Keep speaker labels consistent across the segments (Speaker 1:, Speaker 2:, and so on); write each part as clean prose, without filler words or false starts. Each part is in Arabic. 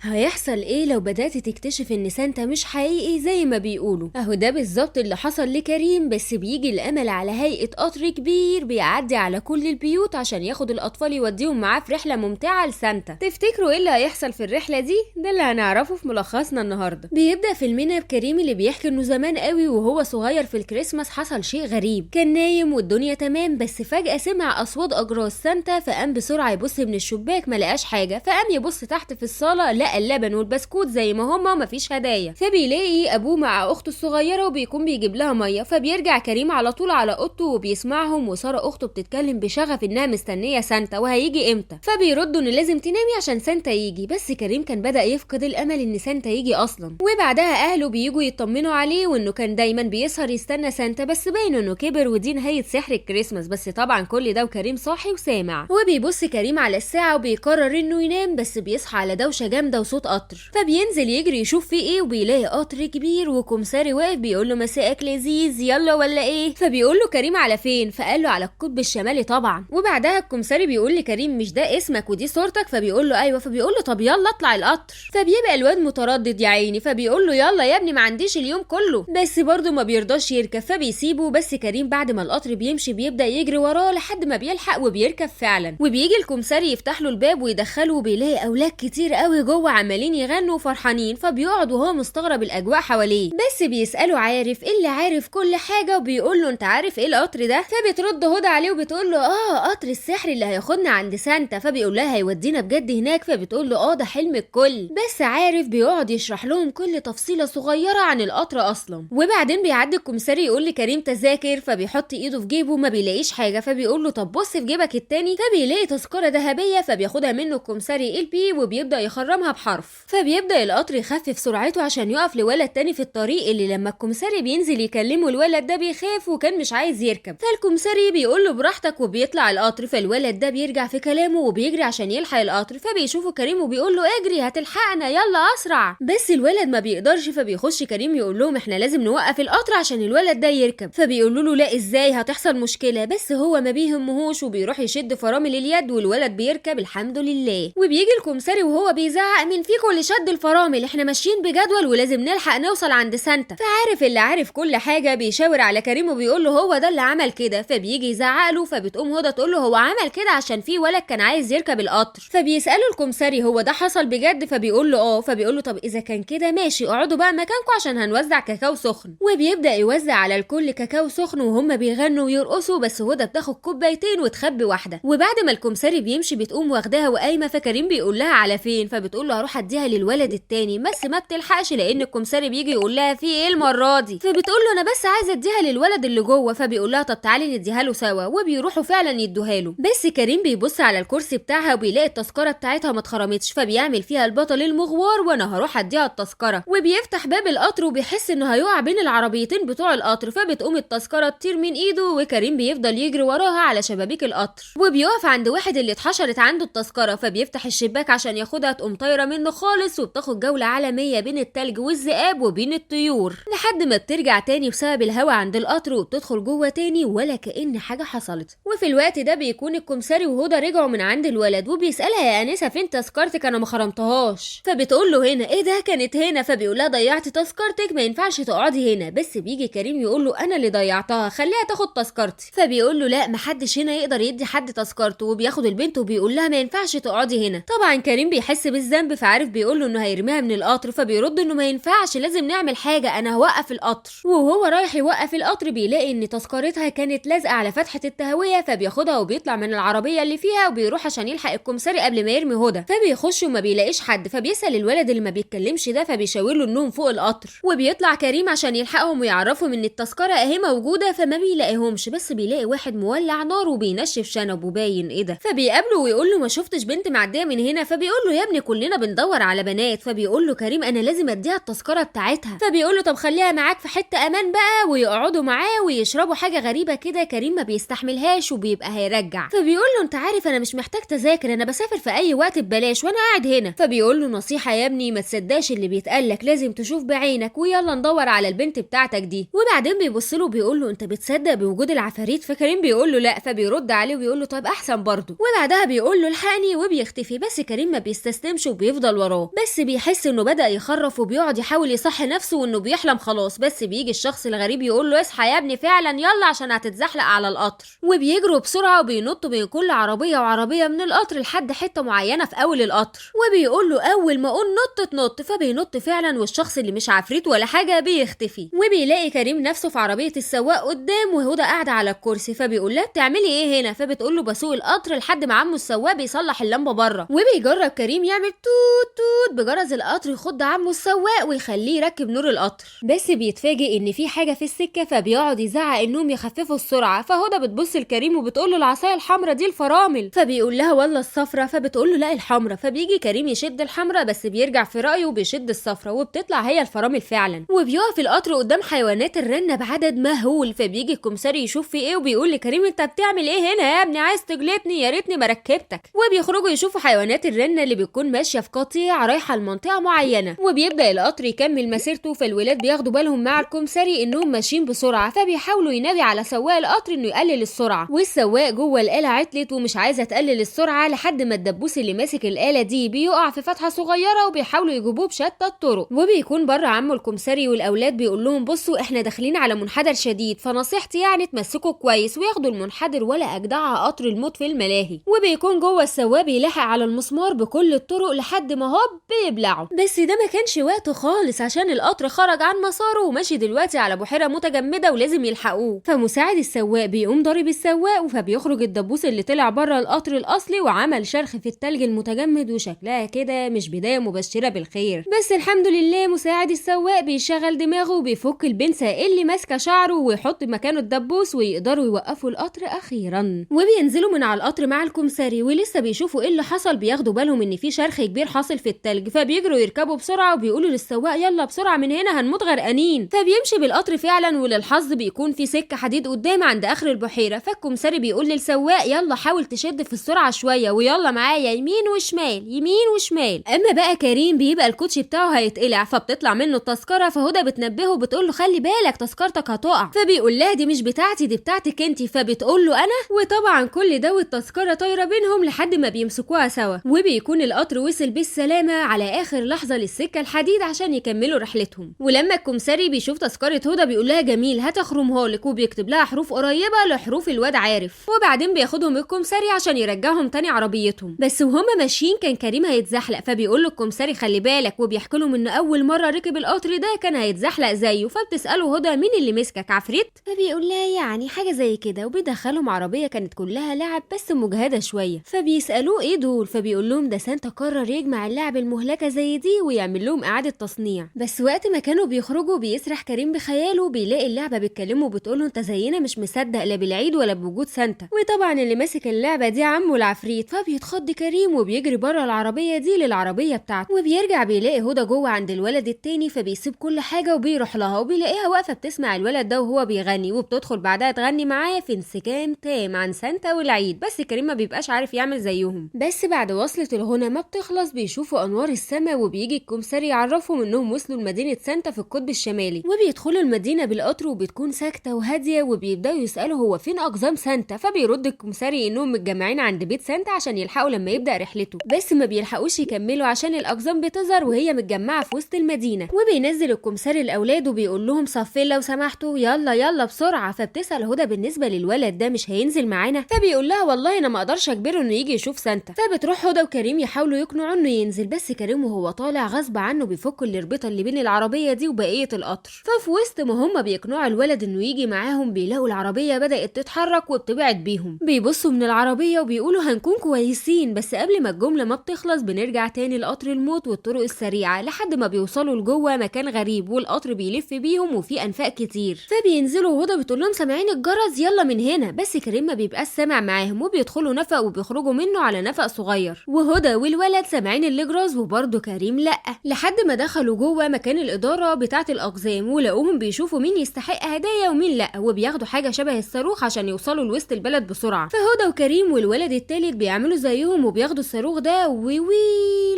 Speaker 1: هيحصل ايه لو بدأت تكتشف ان سانتا مش حقيقي زي ما بيقولوا؟ اهو ده بالظبط اللي حصل لكريم، بس بيجي الامل على هيئة قطر كبير بيعدي على كل البيوت عشان ياخد الاطفال يوديهم معاه في رحلة ممتعة لسانتا. تفتكروا ايه اللي هيحصل في الرحلة دي؟ ده اللي هنعرفه في ملخصنا النهاردة. بيبدأ فيلمنا بكريم اللي بيحكي انه زمان قوي وهو صغير في الكريسماس حصل شيء غريب. كان نايم والدنيا تمام، بس فجأة سمع اصوات اجراس سانتا، فقام بسرعة يبص من الشباك ملقاش حاجة، فقام يبص تحت في الصالة لقى اللبن والبسكوت زي ما هما ومفيش هدايا. فبيلاقي ابوه مع اخته الصغيره وبيكون بيجيب لها ميه، فبيرجع كريم على طول على اوضته وبيسمعهم، وساره اخته بتتكلم بشغف انها مستنيه سانتا وهيجي امتى، فبيردوا ان لازم تنامي عشان سانتا يجي. بس كريم كان بدا يفقد الامل ان سانتا يجي اصلا. وبعدها اهله بييجوا يطمنوا عليه وانه كان دايما بيسهر يستنى سانتا، بس باين انه كبر ودي نهايه سحر الكريسماس. بس طبعا كل ده وكريم صاحي وسامع. وبيبص كريم على الساعه وبيقرر انه ينام، بس بيصحى على دوشه جامده وصوت قطر، فبينزل يجري يشوف فيه ايه، وبيلاقي قطر كبير وكمساري واقف بيقول له مساءك لذيذ يلا ولا ايه. فبيقول له كريم على فين؟ فقال له على القطب الشمالي طبعا. وبعدها الكمساري بيقول لكريم مش ده اسمك ودي صورتك؟ فبيقول له ايوه. فبيقول له طب يلا اطلع القطر. فبيبقى الواد متردد يا عيني، فبيقول له يلا يا ابني ما عنديش اليوم كله، بس برضه ما بيرضاش يركب فبيسيبه. بس كريم بعد ما القطر بيمشي بيبدا يجري وراه لحد ما بيلحق وبيركب فعلا. وبيجي الكمساري يفتح له الباب ويدخله، وبيلاقي اولاد كتير قوي جوه عمالين يغنوا وفرحانين، فبيقعد وهو مستغرب الاجواء حواليه. بس بيساله عارف ايه اللي عارف كل حاجه، وبيقول له انت عارف ايه القطر ده؟ فبترد هدى عليه وبتقول له قطر السحر اللي هياخدنا عند سانتا. فبيقول لها هيودينا بجد هناك؟ فبتقول له ده حلم الكل. بس عارف بيقعد يشرح لهم كل تفصيله صغيره عن القطر اصلا. وبعدين بيعدي الكمساري يقول لكريم تذاكر، فبيحط ايده في جيبه ما بيلاقيش حاجه، فبيقول له طب بص في جيبك التاني، فبيلاقي تذكره ذهبيه، فبياخدها منه الكمساري البي وبيبدا يخرمها بحرف. فبيبدا القطر يخفف سرعته عشان يقف لولد تاني في الطريق، اللي لما الكمساري بينزل يكلمه الولد ده بيخاف وكان مش عايز يركب. فالكمساري بيقول له براحتك وبيطلع القطر. فالولد ده بيرجع في كلامه وبيجري عشان يلحق القطر، فبيشوفه كريم وبيقول له اجري هتلحقنا يلا اسرع. بس الولد ما بيقدرش، فبيخش كريم يقول لهم احنا لازم نوقف القطر عشان الولد ده يركب. فبيقولوا له لا ازاي هتحصل مشكله، بس هو ما بيهمهوش وبيروح يشد فرامل اليد والولد بيركب الحمد لله. وبيجي الكمساري وهو بيزعق من فيكم اللي شد الفرامل، احنا ماشيين بجدول ولازم نلحق نوصل عند سانتا. فعارف اللي عارف كل حاجه بيشاور على كريم وبيقول له هو ده اللي عمل كده. فبيجي يزعق له، فبتقوم هدى تقول له هو عمل كده عشان في ولد كان عايز يركب القطر. فبيساله الكمساري هو ده حصل بجد؟ فبيقول له فبيقول له طب اذا كان كده ماشي اقعدوا بقى مكانكم عشان هنوزع كاكاو سخن. وبيبدا يوزع على الكل كاكاو سخن وهم بيغنوا ويرقصوا، بس هدى بتاخد كوبايتين وتخبي واحده. وبعد ما الكمساري بيمشي بتقوم واخداها وقايمه، فكريم بيقول لها على فين؟ فبتقول له هروح اديها للولد التاني، بس ما بتلحقش لان الكمساري بيجي يقول لها في ايه المره دي. فبتقول له انا بس عايزه اديها للولد اللي جوه. فبيقول لها طب تعالي نديها له سوا، وبيروحوا فعلا يدوها له. بس كريم بيبص على الكرسي بتاعها وبيلاقي التذكره بتاعتها ما اتخرمتش، فبيعمل فيها البطل المغوار وانا هروح اديها التذكره. وبيفتح باب القطر وبيحس انه هيقع بين العربيتين بتوع القطر، فبتقوم التذكره تطير من ايده، وكريم بيفضل يجري وراها على شبابيك القطر. وبيقف عند واحد اللي اتحشرت عنده التذكره، فبيفتح الشباك عشان ياخدها، تقوم طايره منه خالص وبتاخد جوله عالميه بين التلج والذئاب وبين الطيور لحد ما بترجع تاني بسبب الهوا عند القطر، وبتدخل جوه تاني ولا كأن حاجه حصلت. وفي الوقت ده بيكون الكمساري وهدى رجعوا من عند الولد، وبيسالها يا انسه فين تذكرتك؟ انا ما خرمتهاش. فبتقول له هنا. ايه ده كانت هنا؟ فبيقول لها ضيعت تذكرتك ما ينفعش تقعدي هنا. بس بيجي كريم يقول له انا اللي ضيعتها خليها تاخد تذكرتي. فبيقول له لا محدش هنا يقدر يدي حد تذكرته، وبياخد البنت وبيقول لها ما ينفعش تقعدي هنا. طبعا كريم بيحس بالذنب، فعارف بيقول له انه هيرميها من القطر، فبيرد انه ما ينفعش لازم نعمل حاجه انا هوقف القطر. وهو رايح يوقف القطر بيلاقي ان تذكرتها كانت لازقه على فتحه التهويه، فبياخدها وبيطلع من العربيه اللي فيها وبيروح عشان يلحق الكمساري قبل ما يرمي هدى. فبيخش وما بيلاقيش حد، فبيسال الولد اللي ما بيتكلمش ده، فبيشاور له انهم فوق القطر. وبيطلع كريم عشان يلحقهم ويعرفهم ان التذكره اهي موجوده، فما بيلاقيهمش، بس بيلاقي واحد مولع نار وبينشف شنبه باين ايه ده. فبيقابله ويقول له ما شفتش بنت معديه من هنا؟ فبيقول له يا ابني كلنا بندور على بنات. فبيقول له كريم انا لازم اديها التذكره بتاعتها. فبيقول له طب خليها معاك في حته امان بقى، ويقعدوا معاه ويشربوا حاجه غريبه كده كريم ما بيستحملهاش وبيبقى هيرجع. فبيقول له انت عارف انا مش محتاج تذاكر، انا بسافر في اي وقت ببلاش وانا قاعد هنا. فبيقول له نصيحه يا ابني ما تصدقش اللي بيتقالك، لازم تشوف بعينك ويلا ندور على البنت بتاعتك دي. وبعدين بيبص له بيقول له انت بتصدق بوجود العفاريت؟ فكريم بيقول له لا، فبيرد عليه وبيقول له طب احسن برضه. وبعدها بيقول له الحقني وبيختفي، بس كريم ما بيستسلمش وبيفضل وراه. وراه، بس بيحس انه بدأ يخرف وبيقعد يحاول يصحي نفسه وانه بيحلم خلاص. بس بيجي الشخص الغريب يقول له اصحى يا ابني فعلا يلا عشان هتتزحلق على القطر، وبيجروا بسرعه وبينطوا بين كل عربيه وعربيه من القطر لحد حته معينه في اول القطر، وبيقول له اول ما اقول نط تنط، فبينط فعلا والشخص اللي مش عفريت ولا حاجه بيختفي. وبيلاقي كريم نفسه في عربيه السواق قدام وهدى قاعده على الكرسي، فبيقول لها بتعملي ايه هنا؟ فبتقول له بسوق القطر لحد ما عمو السواق بيصلح اللمبه بره. وبيجرب كريم يعمل توت توت بجرس القطر يخض عمو السواق ويخليه يركب نور القطر، بس بيتفاجئ ان في حاجه في السكه، فبيقعد يزعق انهم يخففوا السرعه. فهدى بتبص لكريم وبتقول له العصايه الحمراء دي الفرامل، فبيقول لها والله الصفرة، فبتقول له لا الحمراء. فبيجي كريم يشد الحمراء بس بيرجع في رايه وبيشد الصفرة وبتطلع هي الفرامل فعلا. وبيقف القطر قدام حيوانات الرنه بعدد مهول، فبيجي الكمساري يشوف في ايه وبيقول لكريم انت بتعمل ايه هنا يا ابني؟ عايز تجلطني؟ يا ريتني ما ركبتك. وبيخرجوا يشوفوا حيوانات الرنه اللي بتكون ماشيه في قطيع رايحه لمنطقه معينه، وبيبدا القطر يكمل مسيرته. فالولاد بياخدوا بالهم مع الكمساري انهم ماشيين بسرعه، فبيحاولوا ينادي على سواق القطر انه يقلل السرعه. والسواق جوه الآلة عطلت ومش عايزه تقلل السرعه لحد ما الدبوس اللي ماسك الآلة دي بيقع في فتحه صغيره وبيحاولوا يجيبوه بشتى الطرق. وبيكون بره عمو الكمساري والاولاد بيقول لهم بصوا احنا داخلين على منحدر شديد، فنصيحتي يعني تمسكوا كويس وياخدوا المنحدر ولا اجدع قطر الموت في الملاهي. وبيكون جوه السواق بيلاحق على المسمار بكل الطرق لحد ما هوب بيبلعه. بس ده ما كانش وقته خالص عشان القطر خرج عن مساره وماشي دلوقتي على بحيره متجمده ولازم يلحقوه. فمساعد السواق بيقوم ضارب السواق، فبيخرج الدبوس اللي طلع بره القطر الاصلي وعمل شرخ في التلج المتجمد، وشكلها كده مش بدايه مبشره بالخير. بس الحمد لله مساعد السواق بيشغل دماغه وبيفك البنسه اللي ماسكه شعره ويحط مكانه الدبوس، ويقدروا يوقفوا القطر اخيرا. وبينزلوا من على القطر مع الكمساري ولسه بيشوفوا ايه اللي حصل، بياخدوا بالهم ان في شرخ كبير حاصل في التلج، فبيجروا يركبوا بسرعه وبيقولوا للسواق يلا بسرعه من هنا هنموت غرقانين. فبيمشي بالقطر فعلا، وللحظ بيكون في سكه حديد قدام عند اخر البحيره. فالكمساري بيقول للسواق يلا حاول تشد في السرعه شويه ويلا معايا يمين وشمال يمين وشمال. اما بقى كريم بيبقى الكوتشي بتاعه هيتقلع، فبتطلع منه التذكره، فهدى بتنبهه بتقول له خلي بالك تذكرتك هتقع. فبيقول لها دي مش بتاعتي دي بتاعتك انتي، فبتقول له انا. وطبعا كل ده والتذكره طايره بينهم لحد ما بيمسكوها سوا، وبيكون القطر وصل بالسلامه على اخر لحظه للسكه الحديد عشان يكملوا رحلتهم. ولما الكمساري بيشوف تذكره هدى بيقول لها جميل هتخرمها لك، وبيكتب لها حروف قريبه لحروف الواد عارف. وبعدين بياخدهم الكمساري عشان يرجعهم تاني عربيتهم. بس وهم ماشيين كان كريم هيتزحلق، فبيقول له الكمساري خلي بالك، وبيحكي لهم ان اول مره ركب القطر ده كان هيتزحلق زيه. فبتساله هدى مين اللي مسكك عفريت؟ فبيقول لها يعني حاجه زي كده، وبيدخلهم عربيه كانت كلها لعب بس مجهده شويه. فبيسالوه ايه دول؟ فبيقول لهم ده سانتا قرر يجمع اللعب المهلكه زي دي ويعمل لهم اعاده تصنيع. بس وقت ما كانوا بيخرجوا بيسرح كريم بخياله، بيلاقي اللعبه بتكلمه وبتقوله انت زينا مش مصدق لا بالعيد ولا بوجود سانتا، وطبعا اللي ماسك اللعبه دي عمه العفريت. فبيتخض كريم وبيجري بره العربيه دي للعربيه بتاعته، وبيرجع بيلاقي هدى جوه عند الولد التاني، فبيسيب كل حاجه وبيروح لها، وبيلاقيها واقفه بتسمع الولد ده وهو بيغني، وبتدخل بعدها تغني معاه في انسجام تام عن سانتا والعيد. بس كريم ما بيبقاش عارف يعمل زيهم. بس بعد وصلة الغنى ما بتخلص بيشوفوا انوار السماء، وبيجي الكمساري يعرفهم انهم وصلوا لمدينه سانتا في القطب الشمالي. وبيدخلوا المدينه بالقطر وبتكون ساكته وهاديه، وبيبداوا يسالوا هو فين اقزام سانتا. فبيرد الكمساري انهم متجمعين عند بيت سانتا عشان يلحقوا لما يبدا رحلته، بس ما بيلحقوش يكملوا عشان الاقزام بتظهر وهي متجمعه في وسط المدينه. وبينزل الكمساري الاولاد وبيقول لهم صفين لو سمحتوا يلا يلا بسرعه. فبتسال هدى بالنسبه للولد ده مش هينزل معانا؟ فبيقول لها والله انا ما اقدرش اجبره انه يجي يشوف سانتا. فبتروح هدى وكريم يحاولوا يقنعوا انه ينزل، بس كريم وهو طالع غصب عنه بيفك الاربطه اللي بين العربيه دي وبقيه القطر. ففي وسط ما هم بيقنعوا الولد انه يجي معاهم بيلاقوا العربيه بدات تتحرك وبتبعد بيهم. بيبصوا من العربيه وبيقولوا هنكون كويسين، بس قبل ما الجمله ما بتخلص بنرجع تاني لقطر الموت والطرق السريعه لحد ما بيوصلوا لجوه مكان غريب، والقطر بيلف بيهم وفي انفاق كتير. فبينزلوا وهدى بتقول لهم سامعين الجرس يلا من هنا، بس كريم ما بيبقاش سامع معاهم، وبيدخلوا نفق وبيخرجوا منه على نفق صغير، وهدى والولد سامعين الجرس وبرده كريم لا، لحد ما دخلوا جوه مكان الاداره بتاعه الاقزام ولقوهم بيشوفوا مين يستحق هدايا ومين لا، وبياخدوا حاجه شبه الصاروخ عشان يوصلوا لوسط البلد بسرعه. فهدى وكريم والولد التالت بيعملوا زيهم وبياخدوا الصاروخ ده وي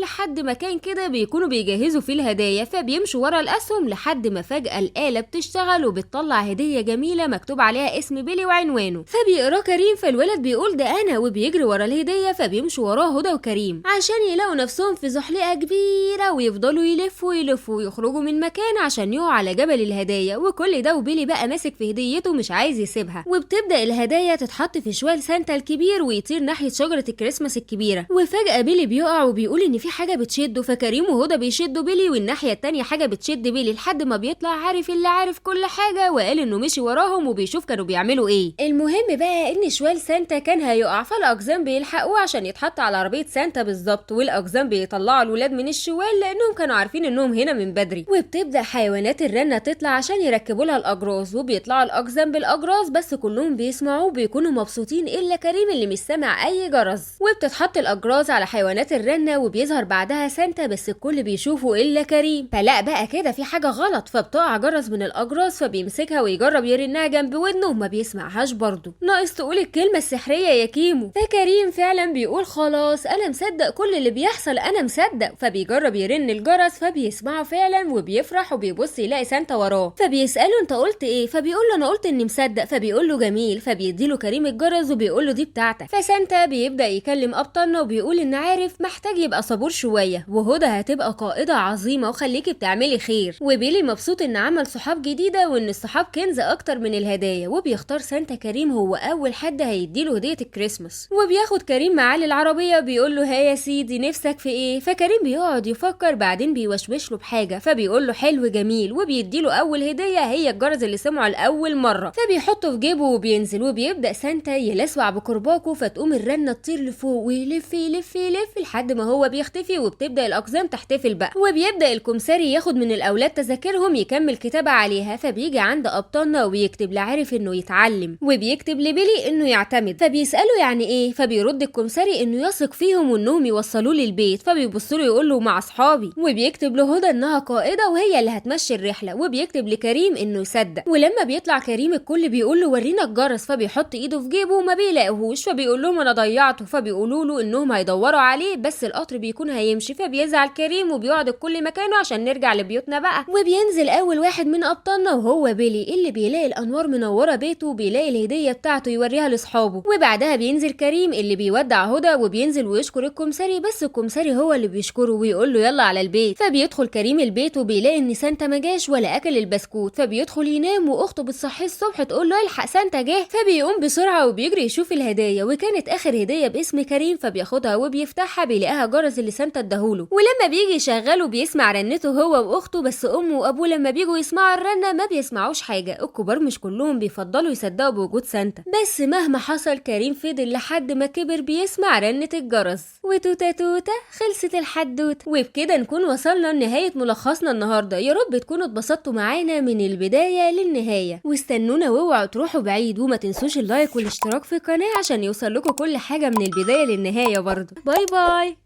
Speaker 1: لحد مكان كده بيكونوا بيجهزوا فيه الهدايا. فبيمشوا ورا الاسهم لحد ما فجاه الاله بتشتغل وبتطلع هديه جميله مكتوب عليها اسم بيلي وعنوانه. فبيقرا كريم، فالولد بيقول ده انا، وبيجري ورا الهديه. فبيمشوا وراه هدى وكريم عشان يلاقوا نفسهم في زحلقه زحلقة كبيرة ويفضلوا يلفوا ويخرجوا من مكان عشان يقعوا على جبل الهدايا، وكل ده وبيلي بقى ماسك في هديته مش عايز يسيبها. وبتبدأ الهدايا تتحط في شوال سانتا الكبير ويطير ناحية شجرة الكريسماس الكبيرة، وفجأة بيلي بيقع وبيقول ان في حاجة بتشده، فكريم وهدى بيشدوا بيلي والناحية التانية حاجة بتشد بيلي لحد ما بيطلع عارف اللي عارف كل حاجة وقال انه مشي وراهم وبيشوف كانوا بيعملوا ايه. المهم بقى ان شوال سانتا كان هيقع، فالاقزام بيلحقوه عشان يتحط على عربية سانتا بالظبط، والاقزام بيطلعوا الولاد من الشوال لانهم كانوا عارفين انهم هنا من بدري. وبتبدأ حيوانات الرنة تطلع عشان يركبوا لها الاجراس، وبيطلعوا الاقزام بالاجراس بس كلهم بيسمعوا وبيكونوا مبسوطين الا كريم اللي مش سامع اي جرس. وبتتحط الاجراس على حيوانات الرنة وبيظهر بعدها سانتا بس الكل بيشوفه الا كريم، فلا بقى كده في حاجة غلط، فبتقع جرس من الاجراس فبيمسكها ويجرب يرنها جنب ودنه وما بيسمعهاش برضه. ناقص تقول الكلمة السحرية يا كيمو. فكريم فعلا بيقول خلاص انا مصدق كل اللي بيحصل، انا مصدق، فبيجرب يرن الجرس فبيسمعه فعلا وبيفرح وبيبص يلاقي سانتا وراه، فبيسأله انت قلت ايه؟ فبيقول له انا قلت اني مصدق، فبيقول له جميل، فبيديله كريم الجرس وبيقول له دي بتاعتك. فسانتا بيبدأ يكلم ابطالنا وبيقول ان عارف محتاج يبقى صبور شوية، وهدى هتبقى قائدة عظيمة وخليكي بتعملي خير، وبيلي مبسوط ان عمل صحاب جديدة وان الصحاب كنز اكتر من الهدايا، وبيختار سانتا كريم هو اول حد هيديله هدية الكريسماس. وبياخد كريم معاه للعربية بيقول له ها يا سيدي نفسك في ايه؟ فكريم بيقعد يفكر بعدين بيوشوش له بحاجة، فبيقول له حلو جميل، وبيديله اول هدية هي الجرس اللي سمعه لأول مرة، فبيحطه في جيبه وبينزل، وبيبدأ سانتا يلسوع بكرباكه فتقوم الرنة تطير لفوق ويلف يلف يلف لحد ما هو بيختفي، وبتبدأ الأقزام تحتفل بقى، وبيبدأ الكمساري ياخد من الأولاد تذاكرهم يكمل كتابة عليها، فبيجي عند أبطالنا وبيكتب لعارف إنه يتعلم، وبيكتب لبيلي إنه يعتمد، فبيسأله يعني إيه؟ فبيرد الكمساري إنه يثق فيهم وإنهم يوصلوه للبيت، فبيبص له يقول له مع أصحابي، وبيكتب لهدى إنها قائدة وهي اللي هتمشي الرحلة، وبيكتب لكريم إنه يصدق. ولما بيطلع كريم الكل بيقول له ورينا الجرس، فبيحط إيده في جيبه وما بيلاقيهوش، فبيقول لهم أنا ضيعته، فبيقولوا له إنهم هيدوروا عليه بس القطر بيكون هيمشي، فبيزعل كريم وبيقعد الكل مكانه عشان نرجع لبيوتنا بقى. وبينزل أول واحد من أبطالنا وهو بيلي اللي بيلاقي الأنوار منورة بيته وبيلاقي الهدية بتاعته يوريها لأصحابه، وبعدها بينزل كريم اللي بيودع هدى وبينزل ويشكر الكمساري، بس الكمساري هو اللي بيشكره ويقول له يلا على البيت. فبيدخل كريم البيت وبيلاقي ان سانتا ما جاش ولا اكل البسكوت، فبيدخل ينام واخته بتصحيه الصبح تقول له الحق سانتا جه، فبيقوم بسرعه وبيجري يشوف الهدايا، وكانت اخر هديه باسم كريم، فبياخدها وبيفتحها بيلاقيها جرس اللي سانتا اداهوله، ولما بيجي يشغله بيسمع رنته هو واخته، بس امه وابوه لما بيجوا يسمعوا الرنه ما بيسمعوش حاجه. الكبار مش كلهم بيفضلوا يصدقوا بوجود سانتا، بس مهما حصل كريم فضل لحد ما كبر بيسمع رنه الجرس. وتوتا توتا خلصت الحدوته، وبكده نكون وصلنا لنهايه ملخصنا النهارده. يا رب تكونوا اتبسطتوا معانا من البدايه للنهايه، واستنونا واوعوا تروحوا بعيد، وما تنسوش اللايك والاشتراك في القناه عشان يوصل لكم كل حاجه من البدايه للنهايه برضه. باي باي.